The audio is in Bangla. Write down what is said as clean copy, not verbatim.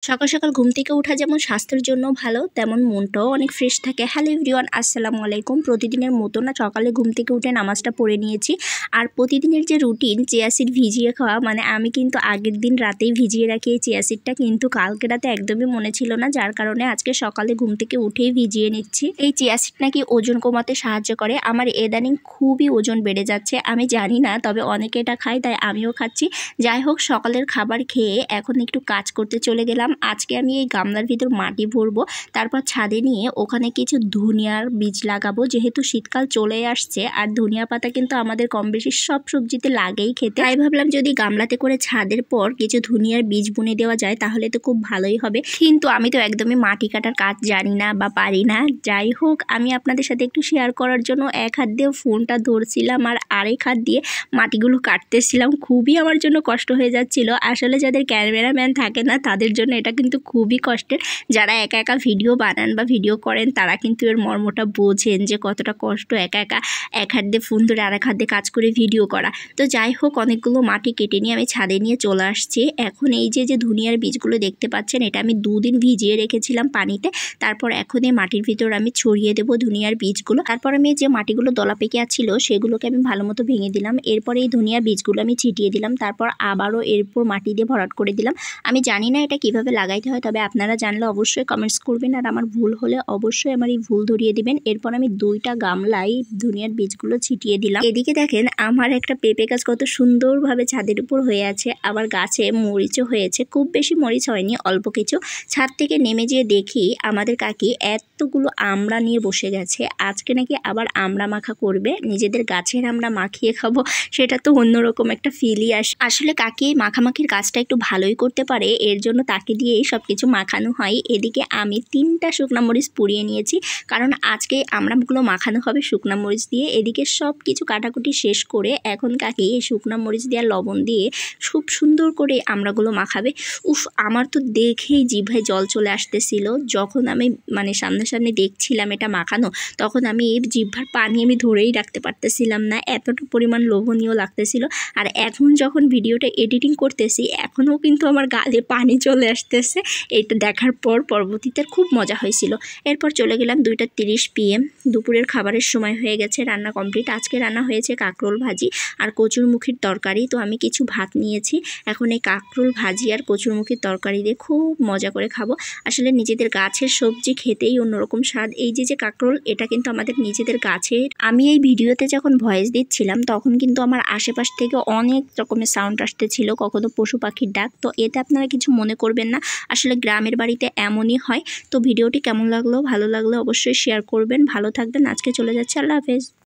সকাল সকাল ঘুম থেকে ওঠা যেমন স্বাস্থ্যের জন্য ভালো, তেমন মনটাও অনেক ফ্রেশ থাকে। হ্যালো এভরিওয়ান, আসসালামু আলাইকুম। প্রতিদিনের মতো না সকালে ঘুম থেকে উঠে নামাজটা পড়ে নিয়েছি। আর প্রতিদিনের যে রুটিন চিয়া সিড ভিজিয়ে খাওয়া, মানে আমি কিন্তু আগের দিন রাতেই ভিজিয়ে রাখি এই চিয়া সিডটা, কিন্তু কালকে রাতে একদমই মনে ছিল না, যার কারণে আজকে সকালে ঘুম থেকে উঠেই ভিজিয়ে নিচ্ছি। এই চিয়া সিড নাকি ওজন কমাতে সাহায্য করে। আমার ইদানিং খুবই ওজন বেড়ে যাচ্ছে, আমি জানি না, তবে অনেকে এটা খায় তাই আমিও খাচ্ছি। যাই হোক, সকালের খাবার খেয়ে এখন একটু কাজ করতে চলে গেলাম। আজকে আমি এই গামলার ভিতর মাটি ভরবো, তারপর ছাদে নিয়ে ওখানে কিছু ধনিয়ার বীজ লাগাবো। যেহেতু শীতকাল চলে আসছে আর ধনিয়া পাতা কিন্তু আমাদের কম বেশি সব সবজিতে লাগেই খেতে, তাই ভাবলাম যদি গামলাতে করে ছাদের পর কিছু ধনিয়ার বীজ বুনে দেওয়া যায় তাহলে তো খুব ভালোই হবে। কিন্তু আমি তো একদমই মাটি কাটার কাজ জানি না বা পারি না। যাই হোক, আমি আপনাদের সাথে একটু শেয়ার করার জন্য এক হাত দিয়ে ফোনটা ধরছিলাম আর আরেক হাত দিয়ে মাটিগুলো কাটতেছিলাম। খুবই আমার জন্য কষ্ট হয়ে যাচ্ছিল। আসলে যাদের ক্যামেরাম্যান থাকে না তাদের জন্য এটা কিন্তু খুবই কষ্টের। যারা একা একা ভিডিও বানান বা ভিডিও করেন তারা কিন্তু এর মর্মটা বোঝেন যে কতটা কষ্ট একা একা এক হাত দিয়ে ফোন ধরে আরেক হাত দিয়ে কাজ করে ভিডিও করা। তো যাই হোক, অনেকগুলো মাটি কেটে নিয়ে আমি ছাদে নিয়ে চলে আসছি। এখন এই যে ধনিয়ার বীজগুলো দেখতে পাচ্ছেন, এটা আমি 2 দিন ভিজিয়ে রেখেছিলাম পানিতে। তারপর এখন এই মাটির ভিতর আমি ছড়িয়ে দেবো ধনিয়ার বীজগুলো। তারপর আমি যে মাটিগুলো দলা পেকে আছিল সেগুলোকে আমি ভালো মতো ভেঙে দিলাম। এরপরে এই ধনিয়া বীজগুলো আমি ছিটিয়ে দিলাম। তারপর আবারও এরপর মাটি দিয়ে ভরাট করে দিলাম। আমি জানি না এটা কিভাবে লাগাইতে হয়, তবে আপনারা জানলে অবশ্যই কমেন্টস করবেন, আর আমার ভুল হলে অবশ্যই আমার এই ভুল ধরিয়ে দিবেন। এরপর আমি 2টা গামলায় ধনিয়ার বীজগুলো ছিটিয়ে দিলাম। এদিকে দেখেন আমার একটা পেঁপে গাছ কত সুন্দরভাবে ছাদের উপর হয়ে আছে, আবার গাছে মরিচও হয়েছে। খুব বেশি মরিচ হয়নি, অল্প কিছু। ছাদ থেকে নেমে যেয়ে দেখি আমাদের কাকি এতগুলো আমড়া নিয়ে বসে গেছে। আজকে নাকি আবার আমড়া মাখা করবে, নিজেদের গাছের আমড়া মাখিয়ে খাবো, সেটা তো অন্যরকম একটা ফিলই আসে। আসলে কাকি এই মাখামাখির কাজটা একটু ভালোই করতে পারে, এর জন্য তাকে দিয়েই সব কিছু মাখানো হয়। এদিকে আমি 3টা শুকনা মরিচ পুড়িয়ে নিয়েছি, কারণ আজকে আমড়াগুলো মাখানো হবে শুকনা মরিচ দিয়ে। এদিকে সব কিছু কাটাকুটি শেষ করে এখন কাকি এই শুকনা মরিচ দিয়ে লবণ দিয়ে খুব সুন্দর করে আমড়াগুলো মাখাবে। উফ, আমার তো দেখেই জিভায় জল চলে আসতেছিল। যখন আমি সামনাসামনি দেখছিলাম এটা মাখানো, তখন আমি এই জিভার পানি আমি ধরেই রাখতে পারতেছিলাম না, এতটা পরিমাণ লোভনীয় লাগতেছিল। আর এখন যখন ভিডিওটা এডিটিং করতেছি এখনও কিন্তু আমার গালে পানি চলে আসতেছে। এটা দেখার পর পরবর্তীতে খুব মজা হয়েছিল। এরপর চলে গেলাম 2:30 PM, দুপুরের খাবারের সময় হয়ে গেছে, রান্না কমপ্লিট। আজকে রান্না হয়েছে কাঁকরোল ভাজি আর কচুরমুখির তরকারি। তো আমি কিছু ভাত নিয়েছি, এখন এই কাঁকরোল ভাজি আর কচুরমুখির তরকারি দিয়ে খুব মজা করে খাবো। আসলে নিজেদের গাছের সবজি খেতেই অন্যরকম স্বাদ। এই যে কাঁকরোল, এটা কিন্তু আমাদের নিজেদের গাছের। আমি এই ভিডিওতে যখন ভয়েস দিচ্ছিলাম তখন কিন্তু আমার আশেপাশ থেকে অনেক রকমের সাউন্ড আসতেছিল, কখনো পশু পাখির ডাক। তো এতে আপনারা কিছু মনে করবেন না, আসলে গ্রামের বাড়িতে এমনই হয়। তো ভিডিওটি কেমন লাগলো, ভালো লাগলে অবশ্যই শেয়ার করবেন। ভালো থাকবেন, আজকে চলে যাচ্ছে, আল্লাহ হাফেজ।